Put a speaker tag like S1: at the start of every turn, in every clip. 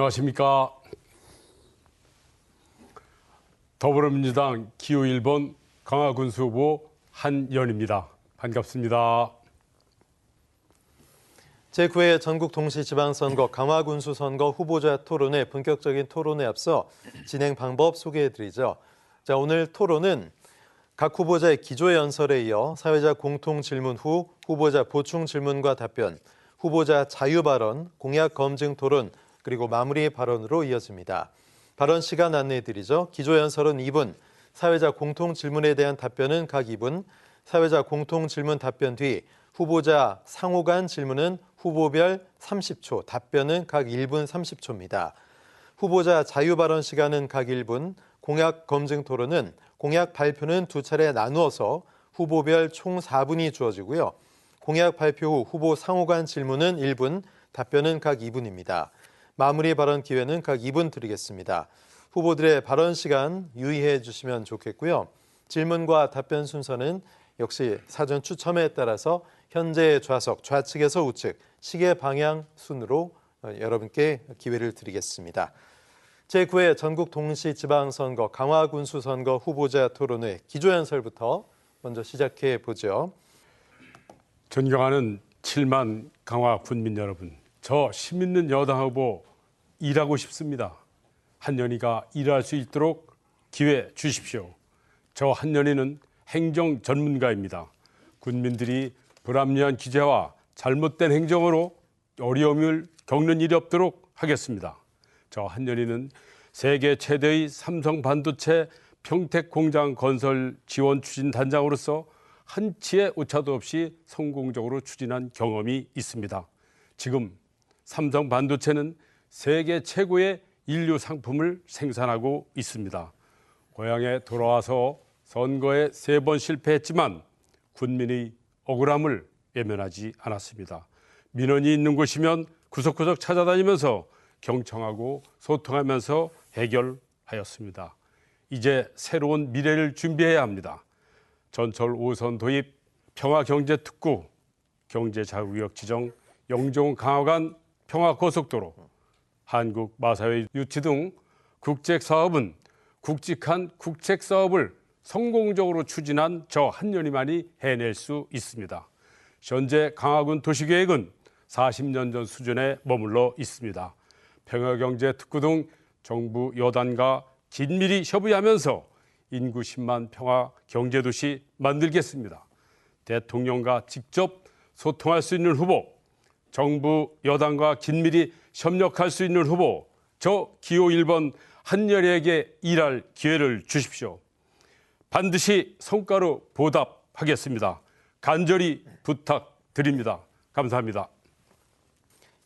S1: 안녕하십니까. 더불어민주당 기호 1번 강화군수 후보 한연입니다. 반갑습니다.
S2: 제9회 전국 동시지방선거 강화군수 선거 후보자 토론회 본격적인 토론에 앞서 진행 방법 소개해드리죠. 오늘 토론은 각 후보자의 기조 연설에 이어 사회자 공통 질문 후 후보자 보충 질문과 답변, 후보자 자유 발언, 공약 검증 토론, 그리고 마무리 발언으로 이어집니다. 발언 시간 안내해드리죠. 기조 연설은 2분, 사회자 공통 질문에 대한 답변은 각 2분, 사회자 공통 질문 답변 뒤 후보자 상호 간 질문은 후보별 30초, 답변은 각 1분 30초입니다. 후보자 자유 발언 시간은 각 1분, 공약 검증 토론은 공약 발표는 두 차례 나누어서 후보별 총 4분이 주어지고요. 공약 발표 후 후보 상호 간 질문은 1분, 답변은 각 2분입니다. 마무리 발언 기회는 각 2분 드리겠습니다. 후보들의 발언 시간 유의해 주시면 좋겠고요. 질문과 답변 순서는 역시 사전 추첨에 따라서 현재 좌석, 좌측에서 우측, 시계 방향 순으로 여러분께 기회를 드리겠습니다. 제9회 전국 동시지방선거 강화군수 선거 후보자 토론회 기조연설부터 먼저 시작해 보죠.
S1: 존경하는 7만 강화 군민 여러분, 저 힘있는 여당 후보 일하고 싶습니다. 한연희가 일할 수 있도록 기회 주십시오. 저 한연희는 행정 전문가입니다. 군민들이 불합리한 규제와 잘못된 행정으로 어려움을 겪는 일이 없도록 하겠습니다. 저 한연희는 세계 최대의 삼성 반도체 평택 공장 건설 지원 추진 단장으로서 한치의 오차도 없이 성공적으로 추진한 경험이 있습니다. 지금 삼성 반도체는 세계 최고의 인류 상품을 생산하고 있습니다. 고향에 돌아와서 선거에 3번 실패했지만 군민의 억울함을 외면하지 않았습니다. 민원이 있는 곳이면 구석구석 찾아다니면서 경청하고 소통하면서 해결하였습니다. 이제 새로운 미래를 준비해야 합니다. 전철 5선 도입, 평화경제특구, 경제자유구역 지정, 영종 강화간 평화고속도로, 한국 마사회 유치 등 국책사업은 굵직한 국책사업을 성공적으로 추진한 저 한연희만이 해낼 수 있습니다. 현재 강화군 도시계획은 40년 전 수준에 머물러 있습니다. 평화경제특구 등 정부 여단과 긴밀히 협의하면서 인구 10만 평화 경제도시 만들겠습니다. 대통령과 직접 소통할 수 있는 후보, 정부 여당과 긴밀히 협력할 수 있는 후보, 저 기호 1번 한연희에게 일할 기회를 주십시오. 반드시 성과로 보답하겠습니다. 간절히 부탁드립니다. 감사합니다.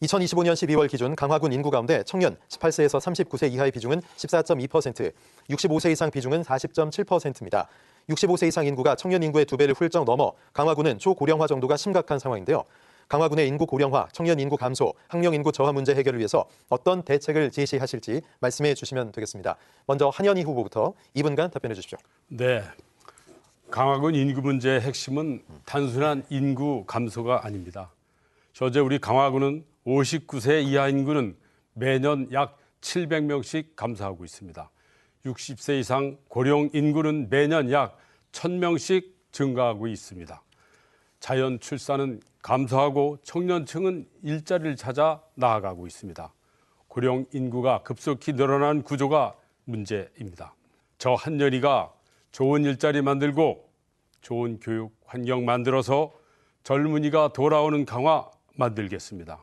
S2: 2025년 12월 기준 강화군 인구 가운데 청년 18세에서 39세 이하의 비중은 14.2%, 65세 이상 비중은 40.7%입니다. 65세 이상 인구가 청년 인구의 2배를 훌쩍 넘어 강화군은 초고령화 정도가 심각한 상황인데요. 강화군의 인구 고령화, 청년 인구 감소, 학령 인구 저하 문제 해결을 위해서 어떤 대책을 제시하실지 말씀해 주시면 되겠습니다. 먼저 한연희 후보부터 2분간 답변해 주십시오.
S1: 네, 강화군 인구 문제의 핵심은 단순한 인구 감소가 아닙니다. 현재 우리 강화군은 59세 이하 인구는 매년 약 700명씩 감소하고 있습니다. 60세 이상 고령 인구는 매년 약 1000명씩 증가하고 있습니다. 자연 출산은 감소하고 청년층은 일자리를 찾아 나아가고 있습니다. 고령 인구가 급속히 늘어난 구조가 문제입니다. 저 한연희가 좋은 일자리 만들고 좋은 교육 환경 만들어서 젊은이가 돌아오는 강화 만들겠습니다.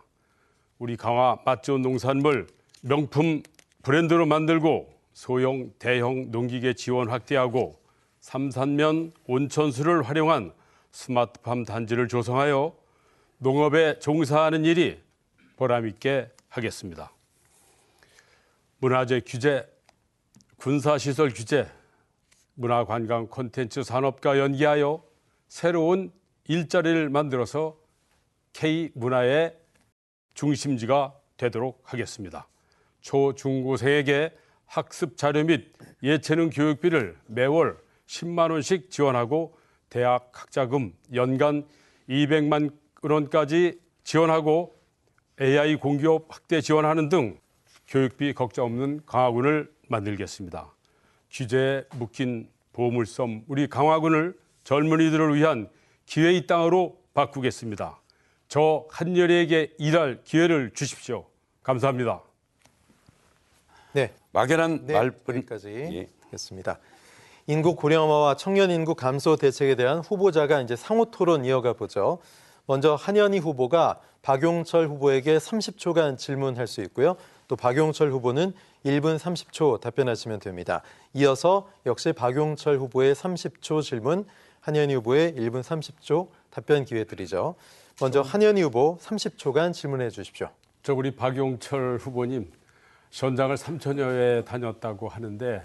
S1: 우리 강화 맛 좋은 농산물 명품 브랜드로 만들고 소형, 대형 농기계 지원 확대하고 삼산면 온천수를 활용한 스마트팜 단지를 조성하여 농업에 종사하는 일이 보람있게 하겠습니다. 문화재 규제, 군사시설 규제, 문화관광 콘텐츠 산업과 연계하여 새로운 일자리를 만들어서 K문화의 중심지가 되도록 하겠습니다. 초, 중고생에게 학습 자료 및 예체능 교육비를 매월 10만 원씩 지원하고 대학 학자금 연간 200만 원까지 지원하고 AI 공기업 확대 지원하는 등 교육비 걱정 없는 강화군을 만들겠습니다. 규제에 묶인 보물섬 우리 강화군을 젊은이들을 위한 기회의 땅으로 바꾸겠습니다. 저 한여리에게 일할 기회를 주십시오. 감사합니다.
S2: 네,
S3: 막연한 말뿐
S2: 여기까지
S3: 예.
S2: 했습니다. 인구 고령화와 청년 인구 감소 대책에 대한 후보자가 이제 상호 토론 이어가 보죠. 먼저 한현희 후보가 박용철 후보에게 30초간 질문할 수 있고요. 또 박용철 후보는 1분 30초 답변하시면 됩니다. 이어서 역시 박용철 후보의 30초 질문, 한현희 후보의 1분 30초 답변 기회 드리죠. 먼저 한현희 후보 30초간 질문해 주십시오.
S1: 저 우리 박용철 후보님 현장을 3천여 회 다녔다고 하는데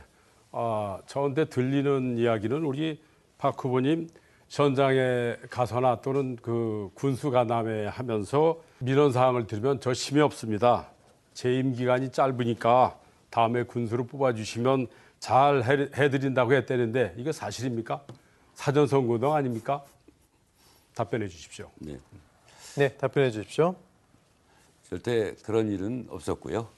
S1: 저한테 들리는 이야기는 우리 박 후보님 현장에 가서나 또는 그 군수간담회 하면서 민원 사항을 들으면 저 힘이 없습니다. 재임 기간이 짧으니까 다음에 군수로 뽑아주시면 잘 해드린다고 했다는데 이거 사실입니까? 사전선거운동 아닙니까? 답변해 주십시오.
S3: 네.
S2: 네, 답변해 주십시오.
S3: 절대 그런 일은 없었고요.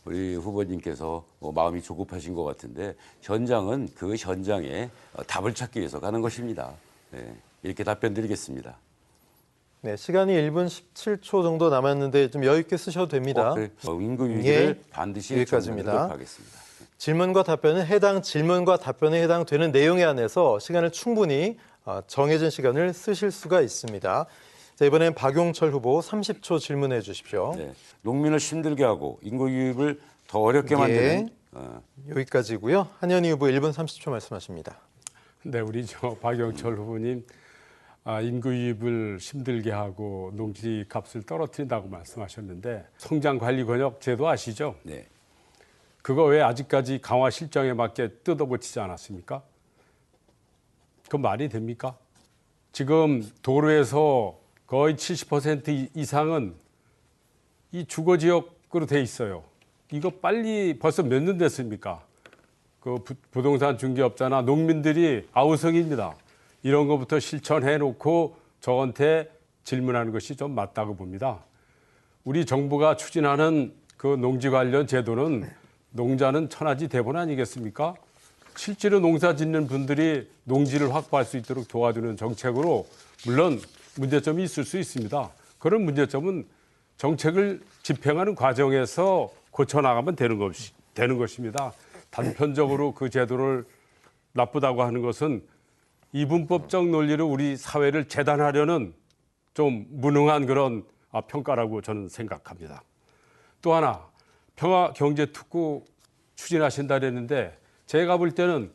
S3: 우리 후보님께서 마음이 조급하신 것 같은데 현장은 그 현장에 답을 찾기 위해서 가는 것입니다. 네, 이렇게 답변 드리겠습니다.
S2: 네, 시간이 1분 17초 정도 남았는데 좀 여유 있게 쓰셔도 됩니다.
S3: 그래. 인구 유지를
S2: 예,
S3: 반드시
S2: 여기까지입니다.
S3: 정리하도록 하겠습니다.
S2: 질문과 답변은 해당 질문과 답변에 해당되는 내용에 한해서 시간을 충분히 정해진 시간을 쓰실 수가 있습니다. 자, 이번엔 박용철 후보 30초 질문해 주십시오.
S3: 네, 농민을 힘들게 하고 인구 유입을 더 어렵게 만드는
S2: 여기까지고요. 한현희 후보 1분 30초 말씀하십니다.
S1: 네, 우리 저 박용철 후보님 인구 유입을 힘들게 하고 농지 값을 떨어뜨린다고 말씀하셨는데 성장관리권역 제도 아시죠?
S3: 네.
S1: 그거 왜 아직까지 강화 실정에 맞게 뜯어고치지 않았습니까? 그 말이 됩니까? 지금 도로에서 거의 70% 이상은 이 주거지역으로 돼 있어요. 이거 빨리 벌써 몇 년 됐습니까? 그 부동산 중개업자나 농민들이 아우성입니다. 이런 것부터 실천해 놓고 저한테 질문하는 것이 좀 맞다고 봅니다. 우리 정부가 추진하는 그 농지 관련 제도는 농자는 천하지 대본 아니겠습니까? 실제로 농사 짓는 분들이 농지를 확보할 수 있도록 도와주는 정책으로 물론 문제점이 있을 수 있습니다. 그런 문제점은 정책을 집행하는 과정에서 고쳐나가면 되는 것입니다. 단편적으로 그 제도를 나쁘다고 하는 것은 이분법적 논리로 우리 사회를 재단하려는 좀 무능한 그런 평가라고 저는 생각합니다. 또 하나 평화경제특구 추진하신다 그랬는데 제가 볼 때는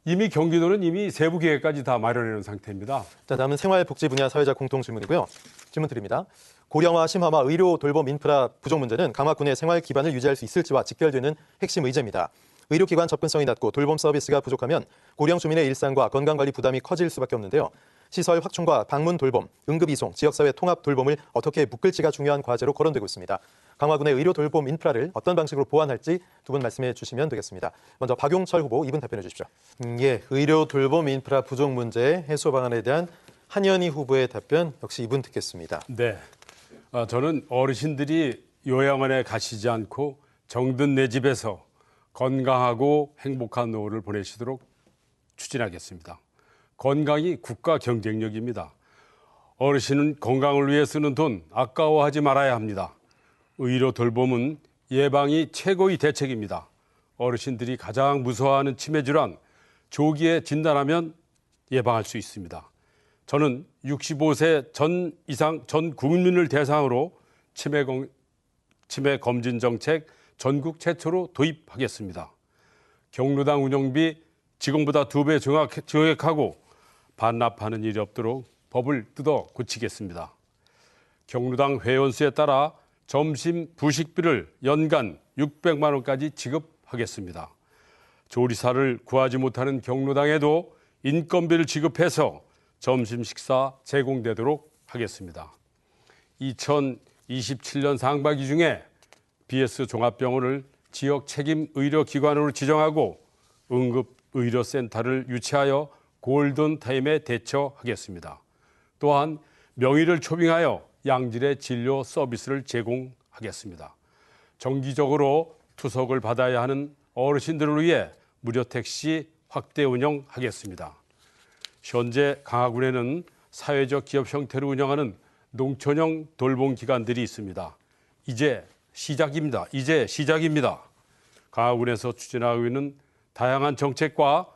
S1: 이미 경기도는 이미 세부 계획까지 다 마련해 놓은 상태입니다.
S2: 자, 다음은 생활복지 분야 사회자 공통 질문이고요. 질문 드립니다. 고령화, 심화와 의료, 돌봄, 인프라 부족 문제는 강화군의 생활 기반을 유지할 수 있을지와 직결되는 핵심 의제입니다. 의료기관 접근성이 낮고 돌봄 서비스가 부족하면 고령 주민의 일상과 건강관리 부담이 커질 수밖에 없는데요. 시설 확충과 방문 돌봄, 응급 이송, 지역사회 통합 돌봄을 어떻게 묶을지가 중요한 과제로 거론되고 있습니다. 강화군의 의료 돌봄 인프라를 어떤 방식으로 보완할지 두 분 말씀해 주시면 되겠습니다. 먼저 박용철 후보 2분 답변해 주십시오. 예, 의료 돌봄 인프라 부족 문제 해소 방안에 대한 한현희 후보의 답변 역시 2분 듣겠습니다.
S1: 네, 저는 어르신들이 요양원에 가시지 않고 정든 내 집에서 건강하고 행복한 노후를 보내시도록 추진하겠습니다. 건강이 국가 경쟁력입니다. 어르신은 건강을 위해 쓰는 돈 아까워하지 말아야 합니다. 의료 돌봄은 예방이 최고의 대책입니다. 어르신들이 가장 무서워하는 치매 질환 조기에 진단하면 예방할 수 있습니다. 저는 65세 전 이상 전 국민을 대상으로 치매 검진 정책 전국 최초로 도입하겠습니다. 경로당 운영비 지금보다 2배 증액하고 반납하는 일이 없도록 법을 뜯어 고치겠습니다. 경로당 회원수에 따라 점심 부식비를 연간 600만 원까지 지급하겠습니다. 조리사를 구하지 못하는 경로당에도 인건비를 지급해서 점심 식사 제공되도록 하겠습니다. 2027년 상반기 중에 BS 종합병원을 지역 책임 의료기관으로 지정하고 응급의료센터를 유치하여 골든타임에 대처하겠습니다. 또한 명의를 초빙하여 양질의 진료 서비스를 제공하겠습니다. 정기적으로 투석을 받아야 하는 어르신들을 위해 무료 택시 확대 운영하겠습니다. 현재 강화군에는 사회적 기업 형태로 운영하는 농촌형 돌봄 기관들이 있습니다. 이제 시작입니다. 강화군에서 추진하고 있는 다양한 정책과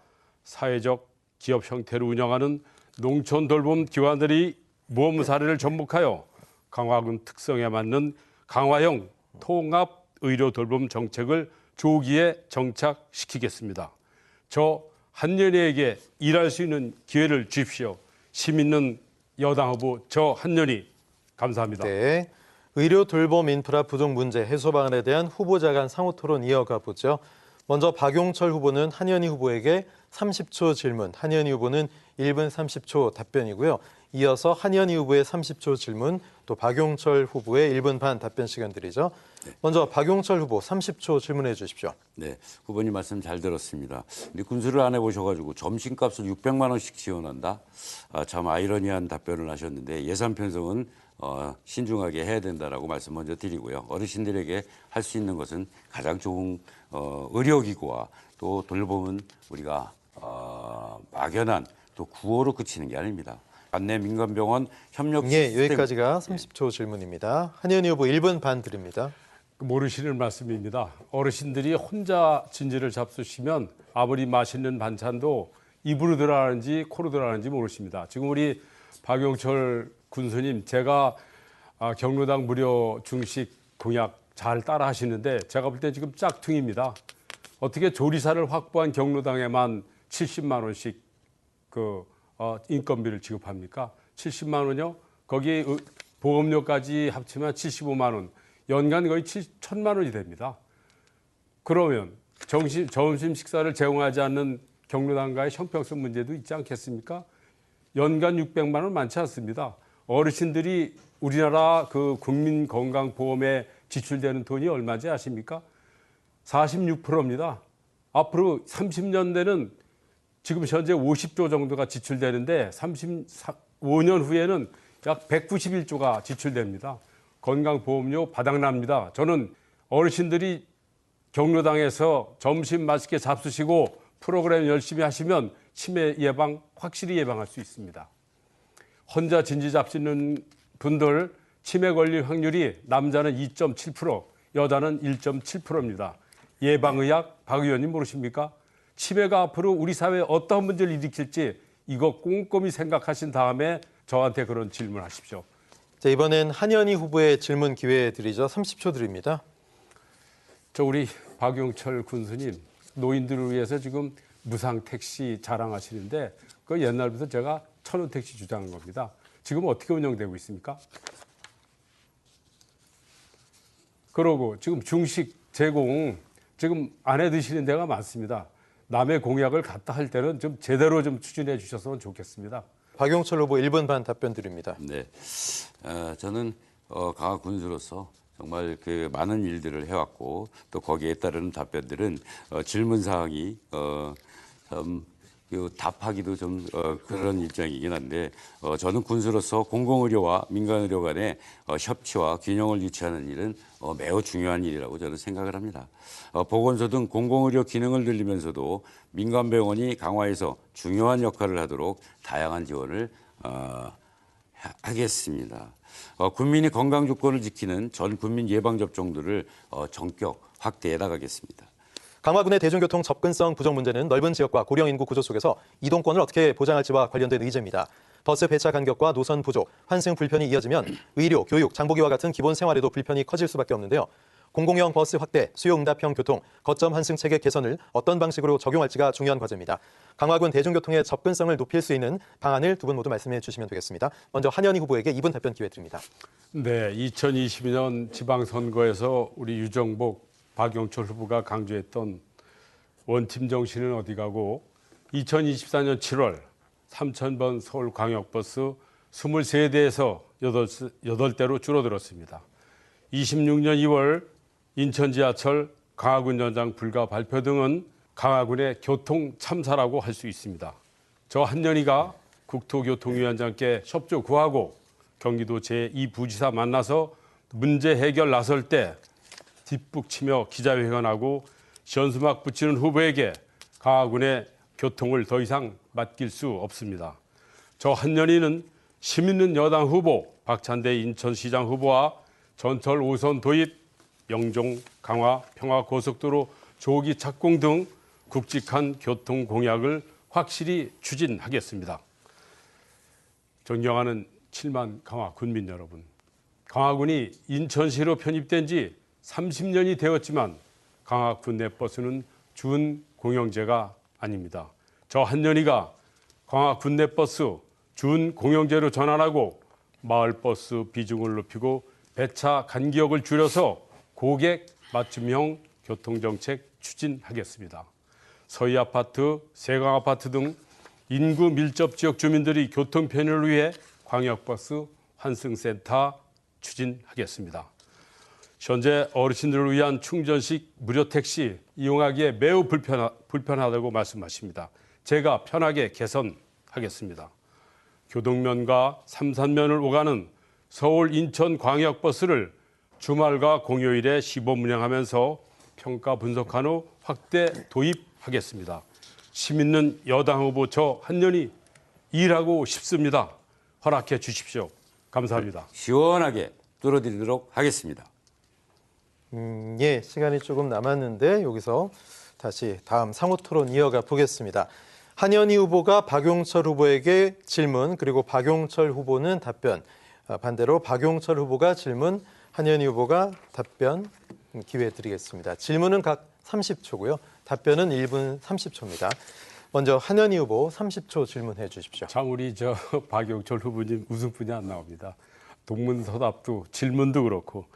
S1: 사회적 기업 형태로 운영하는 농촌 돌봄 기관들이 모범 사례를 접목하여 강화군 특성에 맞는 강화형 통합 의료 돌봄 정책을 조기에 정착시키겠습니다. 저 한년희에게 일할 수 있는 기회를 주십시오. 힘 있는 여당 후보 저 한년희 감사합니다.
S2: 네. 의료 돌봄 인프라 부족 문제 해소 방안에 대한 후보자 간 상호 토론 이어가 보죠. 먼저 박용철 후보는 한현희 후보에게 30초 질문, 한현희 후보는 1분 30초 답변이고요. 이어서 한현희 후보의 30초 질문, 또 박용철 후보의 1분 반 답변 시간 드리죠. 먼저 박용철 후보 30초 질문해 주십시오.
S3: 네, 후보님 말씀 잘 들었습니다. 근데 군수를 안 해보셔가지고 점심값을 600만 원씩 지원한다? 참 아이러니한 답변을 하셨는데 예산 편성은 신중하게 해야 된다라고 말씀 먼저 드리고요. 어르신들에게 할 수 있는 것은 가장 좋은 의료기구와 또 돌봄은 우리가 막연한 또 구호로 그치는 게 아닙니다. 안내 민간병원 협력
S2: 예,
S3: 시스템.
S2: 여기까지가 30초 질문입니다. 한현희 후보 1분 반 드립니다.
S1: 모르시는 말씀입니다. 어르신들이 혼자 진지를 잡수시면 아무리 맛있는 반찬도 입으로 들어가는지 코로 들어가는지 모르십니다. 지금 우리 박용철 군수님, 제가 경로당 무료 중식 공약 잘 따라 하시는데 제가 볼 때 지금 짝퉁입니다. 어떻게 조리사를 확보한 경로당에만 70만 원씩 인건비를 지급합니까? 70만 원요? 거기 보험료까지 합치면 75만 원. 연간 거의 1,000만 원이 됩니다. 그러면 점심 식사를 제공하지 않는 경로당과의 형평성 문제도 있지 않겠습니까? 연간 600만 원 많지 않습니다. 어르신들이 우리나라 그 국민건강보험에 지출되는 돈이 얼마인지 아십니까? 46%입니다. 앞으로 30년대는 지금 현재 50조 정도가 지출되는데 35년 후에는 약 191조가 지출됩니다. 건강보험료 바닥납니다. 저는 어르신들이 경로당에서 점심 맛있게 잡수시고 프로그램 열심히 하시면 치매 예방 확실히 예방할 수 있습니다. 혼자 진지 잡수는 분들 치매 걸릴 확률이 남자는 2.7%, 여자는 1.7%입니다. 예방의학 박 의원님 모르십니까? 치매가 앞으로 우리 사회에 어떤 문제를 일으킬지 이거 꼼꼼히 생각하신 다음에 저한테 그런 질문하십시오.
S2: 자, 이번엔 한현희 후보의 질문 기회 드리죠. 30초 드립니다.
S1: 저 우리 박용철 군수님, 노인들을 위해서 지금 무상 택시 자랑하시는데 그 옛날부터 제가 1,000원 택시 주장한 겁니다. 지금 어떻게 운영되고 있습니까? 그러고 지금 중식 제공 지금 안 해 드시는 데가 많습니다. 남의 공약을 갖다 할 때는 좀 제대로 좀 추진해 주셨으면 좋겠습니다.
S2: 박용철 후보 1분 반 답변 드립니다.
S3: 네, 저는 강화 군수로서 정말 그 많은 일들을 해왔고 또 거기에 따르는 답변들은 질문 사항이 참 답하기도 좀 그런 입장이긴 한데 저는 군수로서 공공의료와 민간의료 간의 협치와 균형을 유지하는 일은 매우 중요한 일이라고 저는 생각을 합니다. 보건소 등 공공의료 기능을 늘리면서도 민간병원이 강화해서 중요한 역할을 하도록 다양한 지원을 하겠습니다. 국민이 건강 조건을 지키는 전 국민 예방접종들을 전격 확대해 나가겠습니다.
S2: 강화군의 대중교통 접근성 부족 문제는 넓은 지역과 고령 인구 구조 속에서 이동권을 어떻게 보장할지와 관련된 의제입니다. 버스 배차 간격과 노선 부족, 환승 불편이 이어지면 의료, 교육, 장보기와 같은 기본 생활에도 불편이 커질 수밖에 없는데요. 공공형 버스 확대, 수요응답형 교통, 거점 환승 체계 개선을 어떤 방식으로 적용할지가 중요한 과제입니다. 강화군 대중교통의 접근성을 높일 수 있는 방안을 두 분 모두 말씀해 주시면 되겠습니다. 먼저 한현희 후보에게 2분 답변 기회 드립니다.
S1: 네, 2022년 지방선거에서 우리 유정복, 박용철 후보가 강조했던 원팀 정신은 어디 가고 2024년 7월 3,000번 서울광역버스 23대에서 8대로 줄어들었습니다. 26년 2월 인천 지하철 강화군 연장 불가 발표 등은 강화군의 교통 참사라고 할 수 있습니다. 저 한년희가 국토교통위원장께 협조 구하고 경기도 제2부지사 만나서 문제 해결 나설 때 뒷북치며 기자회견하고 현수막 붙이는 후보에게 강화군의 교통을 더 이상 맡길 수 없습니다. 저 한년이는 힘있는 여당 후보 박찬대 인천시장 후보와 전철 5선 도입, 영종, 강화, 평화 고속도로 조기 착공 등 굵직한 교통 공약을 확실히 추진하겠습니다. 존경하는 7만 강화 군민 여러분, 강화군이 인천시로 편입된 지 30년이 되었지만 강화 군내버스는 준공영제가 아닙니다. 저 한년이가 강화 군내버스 준공영제로 전환하고 마을버스 비중을 높이고 배차 간기역을 줄여서 고객 맞춤형 교통정책 추진하겠습니다. 서희아파트, 세강아파트 등 인구 밀접 지역 주민들이 교통 편의를 위해 광역버스 환승센터 추진하겠습니다. 현재 어르신들을 위한 충전식 무료 택시 이용하기에 매우 불편하다고 말씀하십니다. 제가 편하게 개선하겠습니다. 교동면과 삼산면을 오가는 서울 인천 광역버스를 주말과 공휴일에 시범 운영하면서 평가 분석한 후 확대 도입하겠습니다. 힘있는 여당 후보 저 한년이 일하고 싶습니다. 허락해 주십시오. 감사합니다.
S3: 시원하게 뚫어드리도록 하겠습니다.
S2: 예, 시간이 조금 남았는데 여기서 다시 다음 상호 토론 이어가 보겠습니다. 한현희 후보가 박용철 후보에게 질문, 그리고 박용철 후보는 답변, 반대로 박용철 후보가 질문, 한현희 후보가 답변 기회 드리겠습니다. 질문은 각 30초고요. 답변은 1분 30초입니다. 먼저 한현희 후보 30초 질문해 주십시오.
S1: 참 우리 박용철 후보님 웃음뿐이 안 나옵니다. 동문서답도 질문도 그렇고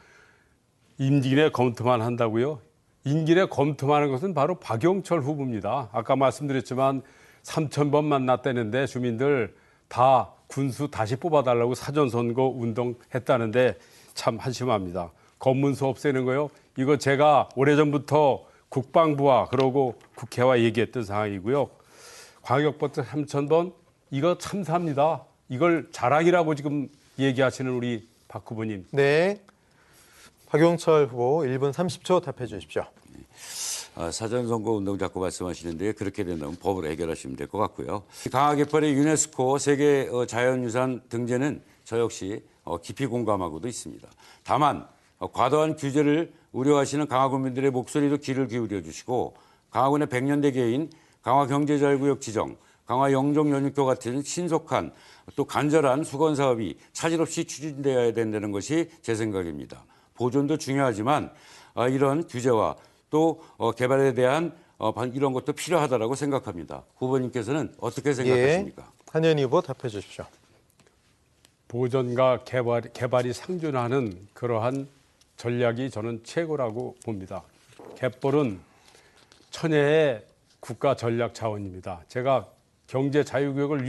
S1: 임기 내 검토만 한다고요? 임기 내 검토하는 것은 바로 박용철 후보입니다. 아까 말씀드렸지만 3,000번 만났다는데 주민들 다 군수 다시 뽑아달라고 사전선거 운동했다는데 참 한심합니다. 검문소 없애는 거요? 이거 제가 오래전부터 국방부와 그러고 국회와 얘기했던 상황이고요. 광역버스 3,000번 이거 참사입니다. 이걸 자랑이라고 지금 얘기하시는 우리 박 후보님.
S2: 네, 박용철 후보 1분 30초 답해 주십시오.
S3: 사전선거 운동 자꾸 말씀하시는데 그렇게 된다면 법으로 해결하시면 될 것 같고요. 강화 개발의 유네스코 세계 자연유산 등재는 저 역시 깊이 공감하고도 있습니다. 다만 과도한 규제를 우려하시는 강화군민들의 목소리도 귀를 기울여 주시고 강화군의 100년대 계인 강화경제자유구역 지정, 강화 영종 연육도 같은 신속한 또 간절한 수건 사업이 차질 없이 추진되어야 된다는 것이 제 생각입니다. 보존도 중요하지만 이런 규제와 또 개발에 대한 이런 것도 필요하다고 생각합니다. 후보님께서는 어떻게 생각하십니까?
S2: 예, 한현희 후보 답해 주십시오.
S1: 보존과 개발이 상존하는 그러한 전략이 저는 최고라고 봅니다. 갯벌은 천혜의 국가 전략 자원입니다. 제가 경제 자유구역을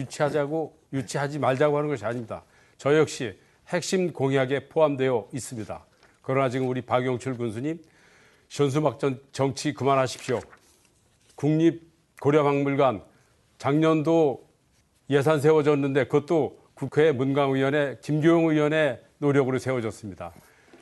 S1: 유치하지 말자고 하는 것이 아닙니다. 저 역시 핵심 공약에 포함되어 있습니다. 그러나 지금 우리 박용철 군수님 현수막 정치 그만하십시오. 국립고려박물관 작년도 예산 세워졌는데 그것도 국회 문광위원회 김교용 의원의 노력으로 세워졌습니다.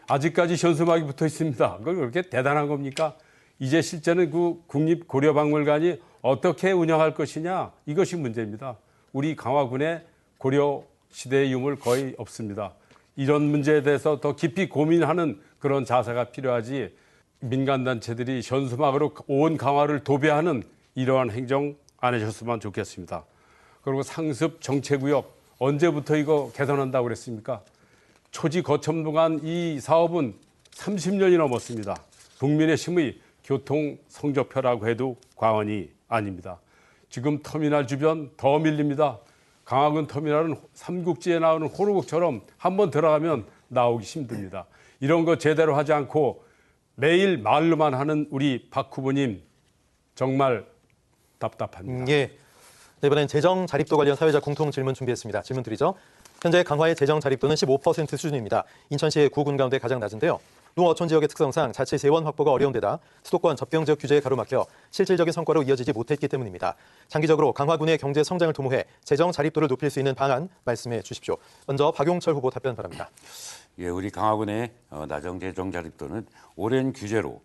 S1: 아직까지 현수막이 붙어 있습니다. 그걸 그렇게 대단한 겁니까? 이제 실제는 그 국립고려박물관이 어떻게 운영할 것이냐 이것이 문제입니다. 우리 강화군에 고려 시대의 유물 거의 없습니다. 이런 문제에 대해서 더 깊이 고민하는 그런 자세가 필요하지 민간단체들이 현수막으로 온 강화를 도배하는 이러한 행정 안 하셨으면 좋겠습니다. 그리고 상습 정체구역 언제부터 이거 개선한다고 그랬습니까? 초지 거첨동한 이 사업은 30년이 넘었습니다. 국민의 힘의 교통 성적표라고 해도 과언이 아닙니다. 지금 터미널 주변 더 밀립니다. 강화군 터미널은 삼국지에 나오는 호루국처럼 한번 들어가면 나오기 힘듭니다. 이런 거 제대로 하지 않고 매일 말로만 하는 우리 박 후보님 정말 답답합니다.
S2: 예. 네, 이번엔 재정 자립도 관련 사회적 공통 질문 준비했습니다. 질문 드리죠. 현재 강화의 재정 자립도는 15% 수준입니다. 인천시의 9군 가운데 가장 낮은데요. 농어촌 지역의 특성상 자체 재원 확보가 어려운 데다 수도권 접경 지역 규제에 가로막혀 실질적인 성과로 이어지지 못했기 때문입니다. 장기적으로 강화군의 경제 성장을 도모해 재정 자립도를 높일 수 있는 방안 말씀해 주십시오. 먼저 박용철 후보 답변 바랍니다.
S3: 예, 우리 강화군의 나정 재정 자립도는 오랜 규제로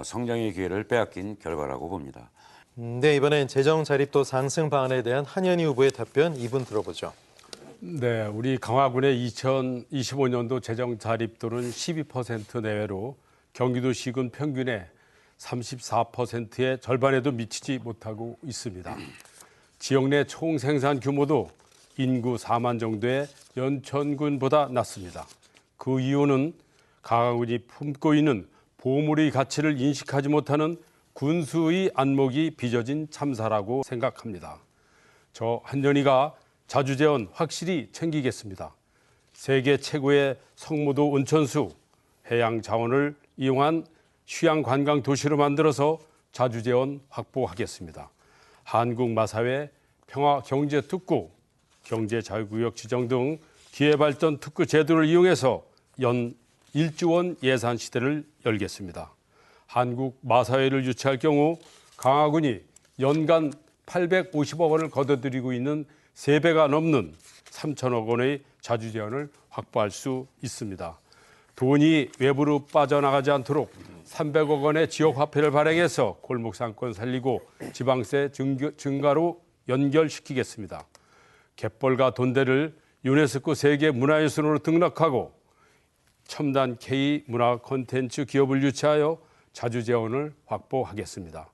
S3: 성장의 기회를 빼앗긴 결과라고 봅니다.
S2: 네, 이번엔 재정 자립도 상승 방안에 대한 한현희 후보의 답변 이분 들어보죠.
S1: 네, 우리 강화군의 2025년도 재정 자립도는 12% 내외로 경기도시군 평균의 34%의 절반에도 미치지 못하고 있습니다. 지역 내 총 생산 규모도 인구 4만 정도의 연천군보다 낮습니다. 그 이유는 강화군이 품고 있는 보물의 가치를 인식하지 못하는 군수의 안목이 빚어진 참사라고 생각합니다. 저 한현희가 자주재원 확실히 챙기겠습니다. 세계 최고의 성무도 온천수, 해양 자원을 이용한 휴양 관광 도시로 만들어서 자주재원 확보하겠습니다. 한국마사회 평화경제특구, 경제자유구역 지정 등 기회발전 특구 제도를 이용해서 연 1조 원 예산 시대를 열겠습니다. 한국마사회를 유치할 경우 강화군이 연간 850억 원을 거둬들이고 있는 3배가 넘는 3천억 원의 자주재원을 확보할 수 있습니다. 돈이 외부로 빠져나가지 않도록 300억 원의 지역화폐를 발행해서 골목상권 살리고 지방세 증가로 연결시키겠습니다. 갯벌과 돈대를 유네스코 세계 문화유산으로 등록하고 첨단 K 문화 콘텐츠 기업을 유치하여 자주재원을 확보하겠습니다.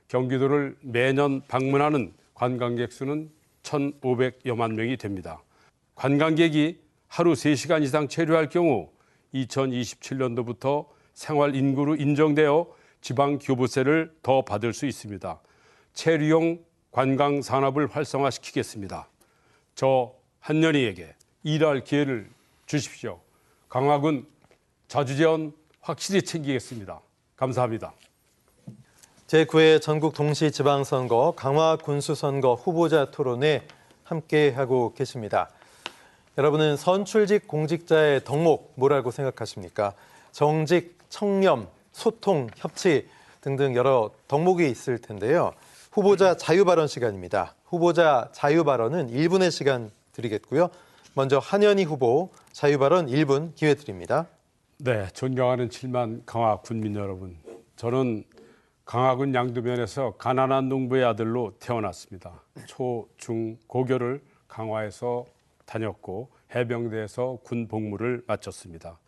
S1: 경기도를 매년 방문하는 관광객 수는 1,500여만 명이 됩니다. 관광객이 하루 3시간 이상 체류할 경우 2027년도부터 생활 인구로 인정되어 지방 교부세를 더 받을 수 있습니다. 체류용 관광 산업을 활성화시키겠습니다. 저 한현희에게 일할 기회를 주십시오. 강화군 자주재원 확실히 챙기겠습니다. 감사합니다.
S2: 제9회 전국 동시지방선거 강화군수선거 후보자 토론에 함께하고 계십니다. 여러분은 선출직 공직자의 덕목 뭐라고 생각하십니까? 정직, 청렴, 소통, 협치 등등 여러 덕목이 있을 텐데요. 후보자 자유발언 시간입니다. 후보자 자유발언은 1분의 시간 드리겠고요. 먼저 한현희 후보 자유발언 1분 기회 드립니다.
S1: 네, 존경하는 7만 강화 군민 여러분. 저는 강화군 양두면에서 가난한 농부의 아들로 태어났습니다. 초, 중, 고교를 강화에서 다녔고 해병대에서 군 복무를 마쳤습니다.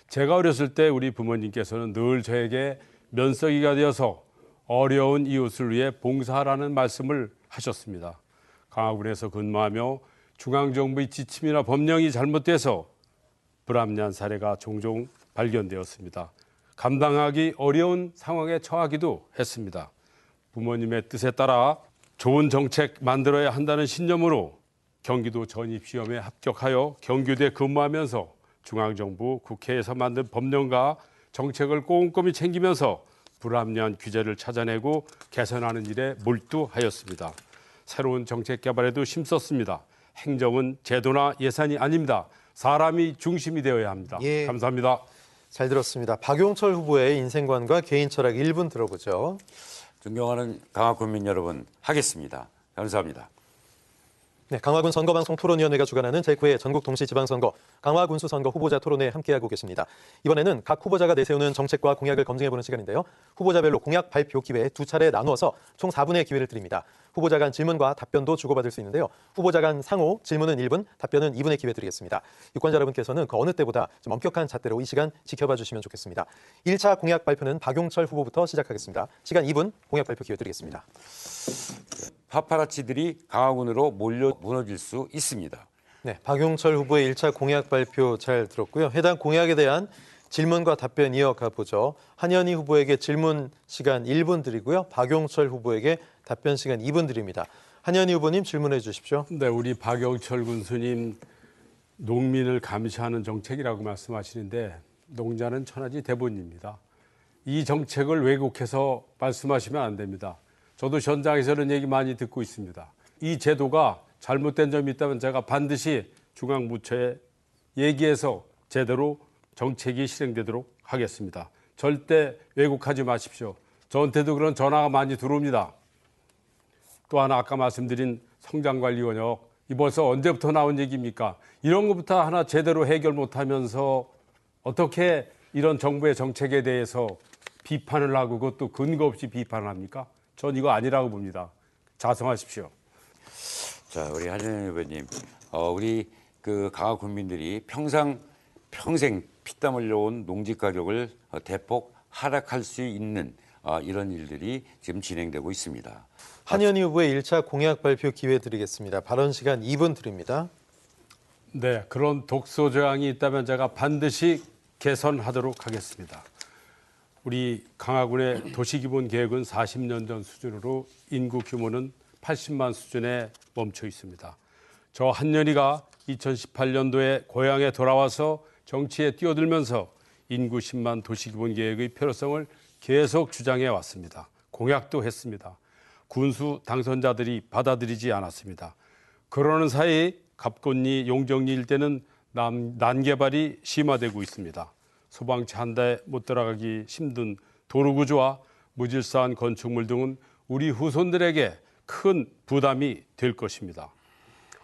S1: 제가 어렸을 때 우리 부모님께서는 늘 저에게 면석이가 되어서 어려운 이웃을 위해 봉사하라는 말씀을 하셨습니다. 강화군에서 근무하며 중앙정부의 지침이나 법령이 잘못돼서 불합리한 사례가 종종 발견되었습니다. 감당하기 어려운 상황에 처하기도 했습니다. 부모님의 뜻에 따라 좋은 정책 만들어야 한다는 신념으로 경기도 전입시험에 합격하여 경교대 근무하면서 중앙정부 국회에서 만든 법령과 정책을 꼼꼼히 챙기면서 불합리한 규제를 찾아내고 개선하는 일에 몰두하였습니다. 새로운 정책 개발에도 힘썼습니다. 행정은 제도나 예산이 아닙니다. 사람이 중심이 되어야 합니다.
S2: 예.
S1: 감사합니다.
S2: 잘 들었습니다. 박용철 후보의 인생관과 개인 철학 1분 들어보죠.
S3: 존경하는 강화 군민 여러분, 하겠습니다. 감사합니다.
S2: 네, 강화군 선거방송 토론위원회가 주관하는 제9회 전국 동시지방선거 강화군수 선거 후보자 토론에 함께하고 계십니다. 이번에는 각 후보자가 내세우는 정책과 공약을 검증해보는 시간인데요. 후보자별로 공약 발표 기회 2차례 나누어서 총 4분의 기회를 드립니다. 후보자 간 질문과 답변도 주고받을 수 있는데요. 후보자 간 상호 질문은 1분, 답변은 2분의 기회 드리겠습니다. 유권자 여러분께서는 그 어느 때보다 좀 엄격한 잣대로 이 시간 지켜봐 주시면 좋겠습니다. 1차 공약 발표는 박용철 후보부터 시작하겠습니다. 시간 2분, 공약 발표 기회 드리겠습니다.
S3: 파파라치들이 강화군으로 몰려 무너질 수 있습니다.
S2: 네, 박용철 후보의 1차 공약 발표 잘 들었고요. 해당 공약에 대한 질문과 답변 이어가 보죠. 한현희 후보에게 질문 시간 1분 드리고요. 박용철 후보에게 답변 시간 2분 드립니다. 한현희 후보님 질문해 주십시오.
S1: 네, 우리 박영철 군수님 농민을 감시하는 정책이라고 말씀하시는데 농자는 천하지 대본입니다. 이 정책을 왜곡해서 말씀하시면 안 됩니다. 저도 현장에서 이런 얘기 많이 듣고 있습니다. 이 제도가 잘못된 점이 있다면 제가 반드시 중앙부처에 얘기해서 제대로 정책이 실행되도록 하겠습니다. 절대 왜곡하지 마십시오. 저한테도 그런 전화가 많이 들어옵니다. 또 하나 아까 말씀드린 성장관리원역, 이 벌써 언제부터 나온 얘기입니까? 이런 것부터 하나 제대로 해결 못하면서 어떻게 이런 정부의 정책에 대해서 비판을 하고 그것도 근거 없이 비판을 합니까? 전 이거 아니라고 봅니다. 자성하십시오.
S3: 자, 우리 한현희 의원님, 우리 그 강화 군민들이 평생 피땀 흘려온 농지 가격을 대폭 하락할 수 있는 이런 일들이 지금 진행되고 있습니다.
S2: 한현희 후보의 1차 공약 발표 기회 드리겠습니다. 발언 시간 2분 드립니다.
S1: 네, 그런 독소 조항이 있다면 제가 반드시 개선하도록 하겠습니다. 우리 강화군의 도시기본계획은 40년 전 수준으로 인구 규모는 80만 수준에 멈춰 있습니다. 저 한년이가 2018년도에 고향에 돌아와서 정치에 뛰어들면서 인구 10만 도시기본계획의 필요성을 계속 주장해 왔습니다. 공약도 했습니다. 군수 당선자들이 받아들이지 않았습니다. 그러는 사이 갑곤리 용정리 일대는 난개발이 심화되고 있습니다. 소방차 한 대 못 들어가기 힘든 도로 구조와 무질서한 건축물 등은 우리 후손들에게 큰 부담이 될 것입니다.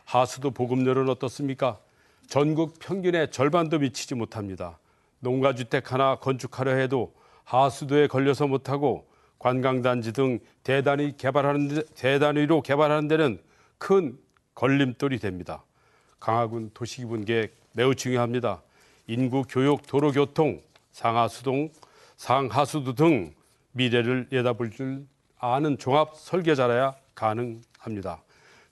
S1: 하수도 보급률은 어떻습니까? 전국 평균의 절반도 미치지 못합니다. 농가주택 하나 건축하려 해도 하수도에 걸려서 못하고 관광단지 등 대단위로 개발하는 데는 큰 걸림돌이 됩니다. 강화군 도시기본계획 매우 중요합니다. 인구, 교육, 도로교통, 상하수도 등 미래를 내다볼 줄 아는 종합 설계자라야 가능합니다.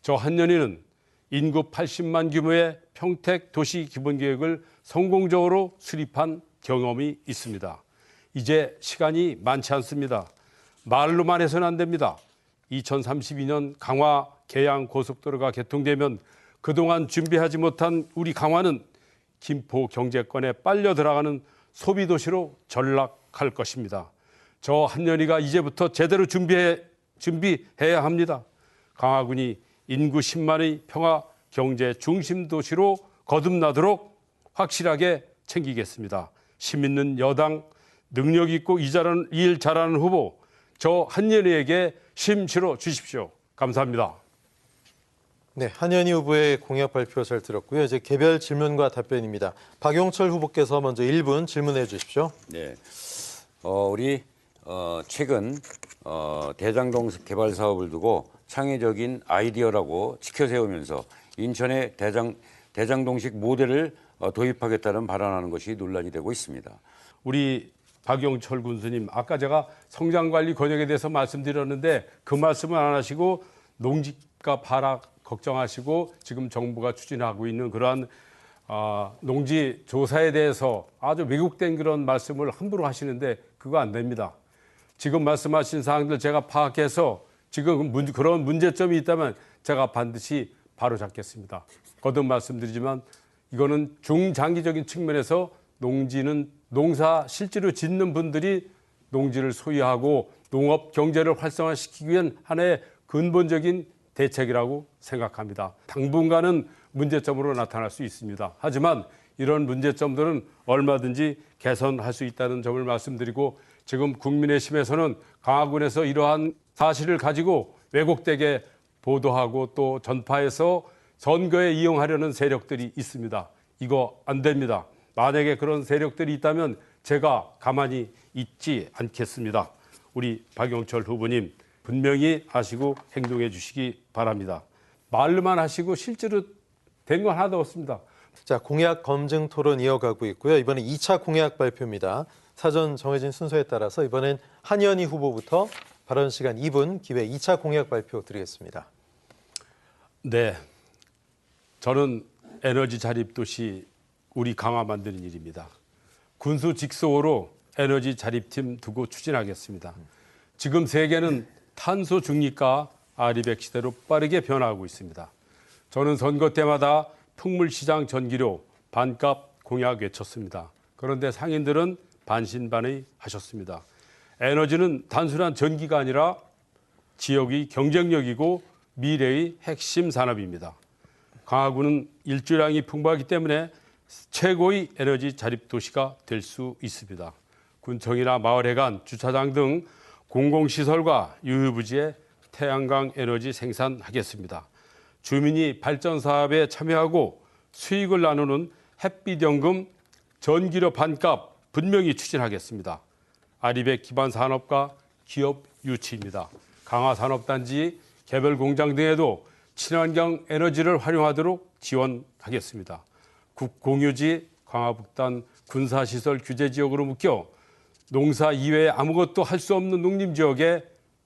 S1: 저 한년이는 인구 80만 규모의 평택 도시기본계획을 성공적으로 수립한 경험이 있습니다. 이제 시간이 많지 않습니다. 말로만 해서는 안 됩니다. 2032년 강화 계양 고속도로가 개통되면 그동안 준비하지 못한 우리 강화는 김포 경제권에 빨려 들어가는 소비도시로 전락할 것입니다. 저 한년이가 이제부터 제대로 준비해야 합니다. 강화군이 인구 10만의 평화 경제 중심 도시로 거듭나도록 확실하게 챙기겠습니다. 힘 있는 여당, 능력 있고 일 잘하는 후보, 저 한년이에게 힘 실어 주십시오. 감사합니다.
S2: 네, 한현희 후보의 공약 발표 잘 들었고요. 이제 개별 질문과 답변입니다. 박용철 후보께서 먼저 1분 질문해 주십시오.
S3: 네, 우리 최근 대장동 개발 사업을 두고 창의적인 아이디어라고 지켜세우면서 인천의 대장동식 모델을 도입하겠다는 발언하는 것이 논란이 되고 있습니다.
S1: 우리 박용철 군수님, 아까 제가 성장관리 권역에 대해서 말씀드렸는데 그 말씀을 안 하시고 농지값 하락 걱정하시고 지금 정부가 추진하고 있는 그러한 농지 조사에 대해서 아주 왜곡된 그런 말씀을 함부로 하시는데 그거 안 됩니다. 지금 말씀하신 사항들 제가 파악해서 지금 그런 문제점이 있다면 제가 반드시 바로잡겠습니다. 거듭 말씀드리지만 이거는 중장기적인 측면에서 농지는 농사 실제로 짓는 분들이 농지를 소유하고 농업 경제를 활성화시키기 위한 하나의 근본적인 대책이라고 생각합니다. 당분간은 문제점으로 나타날 수 있습니다. 하지만 이런 문제점들은 얼마든지 개선할 수 있다는 점을 말씀드리고 지금 국민의힘에서는 강화군에서 이러한 사실을 가지고 왜곡되게 보도하고 또 전파해서 선거에 이용하려는 세력들이 있습니다. 이거 안 됩니다. 만약에 그런 세력들이 있다면 제가 가만히 있지 않겠습니다. 우리 박용철 후보님 분명히 아시고 행동해 주시기 바랍니다. 말로만 하시고 실제로 된 건 하나도 없습니다.
S2: 자, 공약 검증 토론 이어가고 있고요. 이번에 2차 공약 발표입니다. 사전 정해진 순서에 따라서 이번엔 한현희 후보부터 발언 시간 2분, 기회 2차 공약 발표 드리겠습니다.
S1: 네, 저는 에너지 자립도시 우리 강화 만드는 일입니다. 군수 직속으로 에너지 자립팀 두고 추진하겠습니다. 지금 세계는 탄소 중립과 아리백 시대로 빠르게 변화하고 있습니다. 저는 선거 때마다 풍물시장 전기료 반값 공약 외쳤습니다. 그런데 상인들은 반신반의 하셨습니다. 에너지는 단순한 전기가 아니라 지역의 경쟁력이고 미래의 핵심 산업입니다. 강화군은 일조량이 풍부하기 때문에 최고의 에너지 자립 도시가 될 수 있습니다. 군청이나 마을 해관, 주차장 등 공공시설과 유휴부지에 태양광 에너지 생산하겠습니다. 주민이 발전 사업에 참여하고 수익을 나누는 햇빛연금 전기료 반값 분명히 추진하겠습니다. 아리백 기반 산업과 기업 유치입니다. 강화 산업단지, 개별 공장 등에도 친환경 에너지를 활용하도록 지원하겠습니다. 국공유지, 강화북단 군사시설 규제 지역으로 묶여 농사 이외에 아무것도 할 수 없는 농림지역에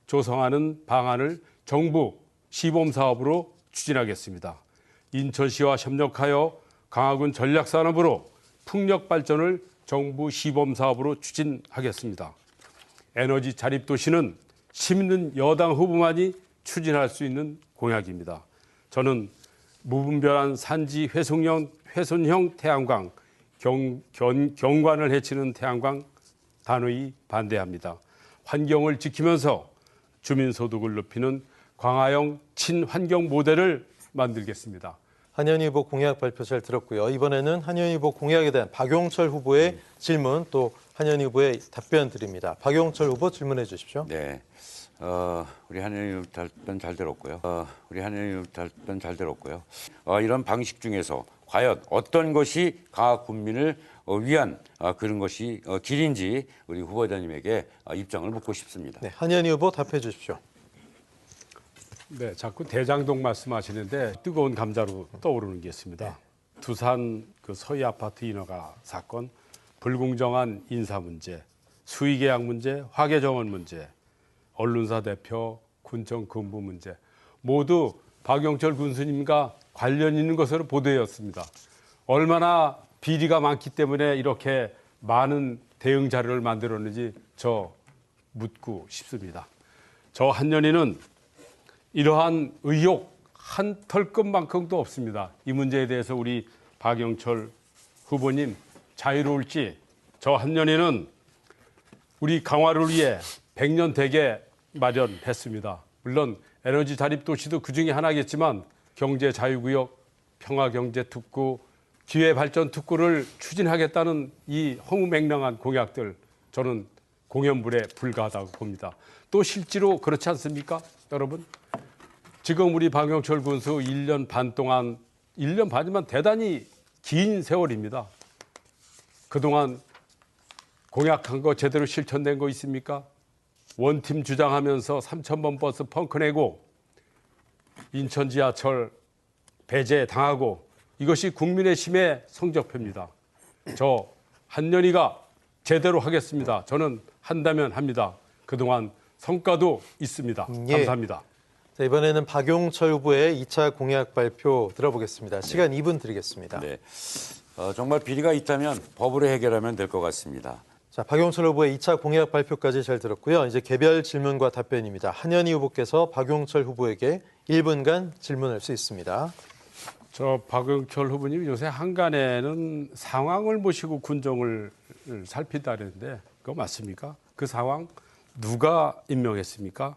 S1: 조성하는 방안을 정부 시범사업으로 추진하겠습니다. 인천시와 협력하여 강화군 전략산업으로 풍력 발전을 정부 시범사업으로 추진하겠습니다. 에너지 자립도시는 심는 여당 후보만이 추진할 수 있는 공약입니다. 저는 무분별한 산지 훼손형 태양광, 경관을 해치는 태양광 단호히 반대합니다. 환경을 지키면서 주민소득을 높이는 광화형 친환경 모델을 만들겠습니다.
S2: 한현희 후보 공약 발표 잘 들었고요. 이번에는 한현희 후보 공약에 대한 박용철 후보의 질문 또 한현희 후보의 답변 드립니다. 박용철 후보 질문해 주십시오.
S3: 네. 우리 한현희 답변 잘 들었고요. 이런 방식 중에서 과연 어떤 것이 강화 군민을 위한 그런 것이 길인지 우리 후보자님에게 입장을 묻고 싶습니다.
S2: 네, 한현희 후보 답해 주십시오.
S1: 네, 자꾸 대장동 말씀하시는데 뜨거운 감자로 떠오르는 게 있습니다. 두산 그 서희 아파트 인허가 사건, 불공정한 인사 문제, 수의계약 문제, 화계정원 문제, 언론사 대표 군청 근무 문제 모두 박용철 군수님과 관련 있는 것으로 보도되었습니다. 얼마나 비리가 많기 때문에 이렇게 많은 대응 자료를 만들었는지 저 묻고 싶습니다. 저 한년이는 이러한 의혹 한 털끝만큼도 없습니다. 이 문제에 대해서 우리 박용철 후보님 자유로울지 저 한년이는 우리 강화를 위해 100년 대계 마련했습니다. 물론 에너지 자립 도시도 그중에 하나겠지만 경제 자유구역, 평화경제특구, 기회발전특구를 추진하겠다는 이 허무맹랑한 공약들 저는 공연불에 불과하다고 봅니다. 또 실제로 그렇지 않습니까, 여러분? 지금 우리 박용철 군수 1년 반 동안 1년 반이면 대단히 긴 세월입니다. 그동안 공약한 거 제대로 실천된 거 있습니까? 원팀 주장하면서 3,000번 버스 펑크 내고 인천 지하철 배제 당하고 이것이 국민의 심의 성적표입니다. 저 한년이가 제대로 하겠습니다. 저는 한다면 합니다. 그동안 성과도 있습니다.
S2: 예.
S1: 감사합니다.
S2: 자, 이번에는 박용철 후보의 2차 공약 발표 들어보겠습니다. 시간 2분 드리겠습니다.
S3: 네. 정말 비리가 있다면 법으로 해결하면 될 것 같습니다.
S2: 자, 박용철 후보의 2차 공약 발표까지 잘 들었고요. 이제 개별 질문과 답변입니다. 한현희 후보께서 박용철 후보에게 1분간 질문할 수 있습니다.
S1: 저 박용철 후보님 요새 한간에는 상황을 모시고 군정을 살핀다는데 그거 맞습니까? 그 상황 누가 임명했습니까?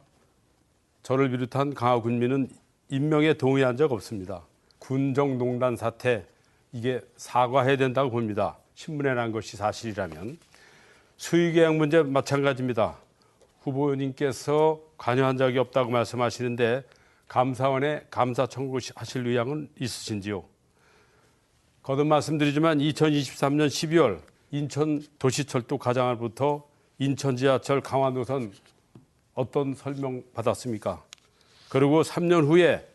S1: 저를 비롯한 강화 군민은 임명에 동의한 적 없습니다. 군정농단 사태 이게 사과해야 된다고 봅니다. 신문에 난 것이 사실이라면. 수의계약 문제 마찬가지입니다. 후보님께서 관여한 적이 없다고 말씀하시는데 감사원에 감사 청구하실 의향은 있으신지요? 거듭 말씀드리지만 2023년 12월 인천도시철도 가장으로부터 인천지하철 강화 노선 어떤 설명 받았습니까? 그리고 3년 후에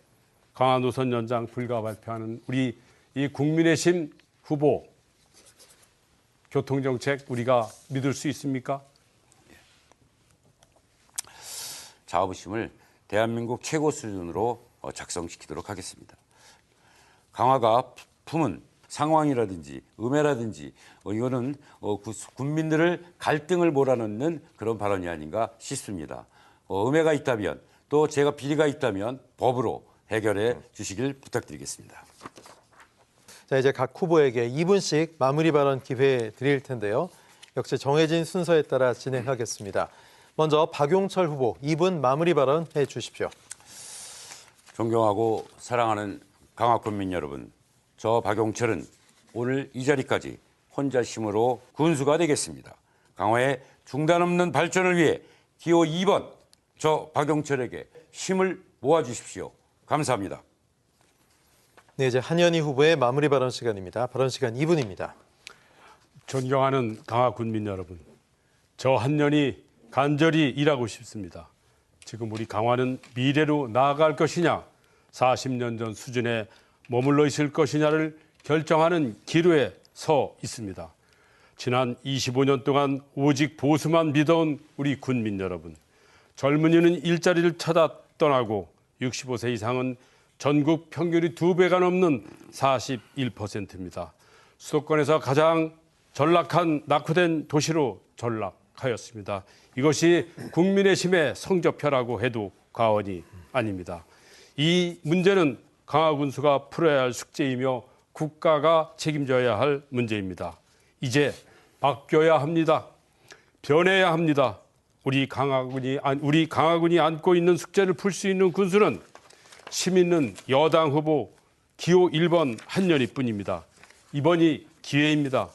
S1: 강화 노선 연장 불가 발표하는 우리 이 국민의힘 후보 교통정책 우리가 믿을 수 있습니까?
S3: 자부심을 대한민국 최고 수준으로 작성시키도록 하겠습니다. 강화가 품은 상황이라든지 음해라든지 이거는 국민들을 갈등을 몰아넣는 그런 발언이 아닌가 싶습니다. 음해가 있다면 또 제가 비리가 있다면 법으로 해결해 주시길 부탁드리겠습니다.
S2: 자, 이제 각 후보에게 2분씩 마무리 발언 기회 드릴 텐데요. 역시 정해진 순서에 따라 진행하겠습니다. 먼저 박용철 후보 2분 마무리 발언 해 주십시오.
S3: 존경하고 사랑하는 강화 군민 여러분, 저 박용철은 오늘 이 자리까지 혼자 힘으로 군수가 되겠습니다. 강화의 중단 없는 발전을 위해 기호 2번 저 박용철에게 힘을 모아주십시오. 감사합니다.
S2: 네, 이제 한현희 후보의 마무리 발언 시간입니다. 발언 시간 2분입니다.
S1: 존경하는 강화 군민 여러분, 저 한년이 간절히 일하고 싶습니다. 지금 우리 강화는 미래로 나아갈 것이냐, 40년 전 수준에 머물러 있을 것이냐를 결정하는 기로에 서 있습니다. 지난 25년 동안 오직 보수만 믿어온 우리 군민 여러분, 젊은이는 일자리를 찾아 떠나고 65세 이상은 전국 평균이 2배가 넘는 41%입니다. 수도권에서 가장 전락한 낙후된 도시로 전락하였습니다. 이것이 국민의 힘의 성적표라고 해도 과언이 아닙니다. 이 문제는 강화 군수가 풀어야 할 숙제이며 국가가 책임져야 할 문제입니다. 이제 바뀌어야 합니다. 변해야 합니다. 우리 강화군이 안고 있는 숙제를 풀 수 있는 군수는 힘 있는 여당 후보 기호 1번 한년이뿐입니다. 이번이 기회입니다.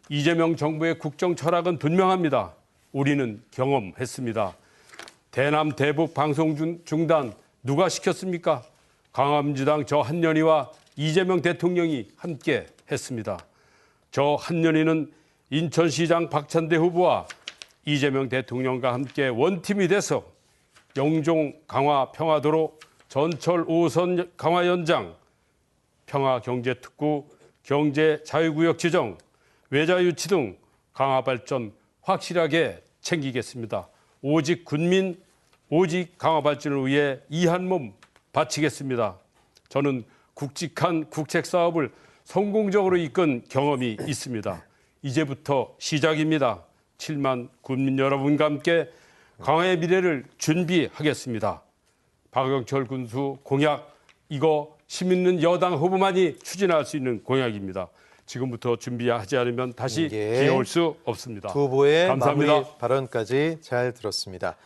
S1: 이재명 정부의 국정 철학은 분명합니다. 우리는 경험했습니다. 대남 대북 방송 중단 누가 시켰습니까? 강화민주당 저 한년이와 이재명 대통령이 함께 했습니다. 저 한년이는 인천시장 박찬대 후보와 이재명 대통령과 함께 원팀이 돼서 영종 강화 평화도로 전철 5호선 강화 연장, 평화경제특구, 경제자유구역 지정, 외자유치 등 강화 발전 확실하게 챙기겠습니다. 오직 군민, 오직 강화 발전을 위해 이 한 몸 바치겠습니다. 저는 굵직한 국책 사업을 성공적으로 이끈 경험이 있습니다. 이제부터 시작입니다. 7만 군민 여러분과 함께 강화의 미래를 준비하겠습니다. 박영철 군수 공약, 이거 힘 있는 여당 후보만이 추진할 수 있는 공약입니다. 지금부터 준비하지 않으면 다시 기회 올 수 없습니다.
S2: 두 후보의
S1: 감사합니다.
S2: 마무리 발언까지 잘 들었습니다.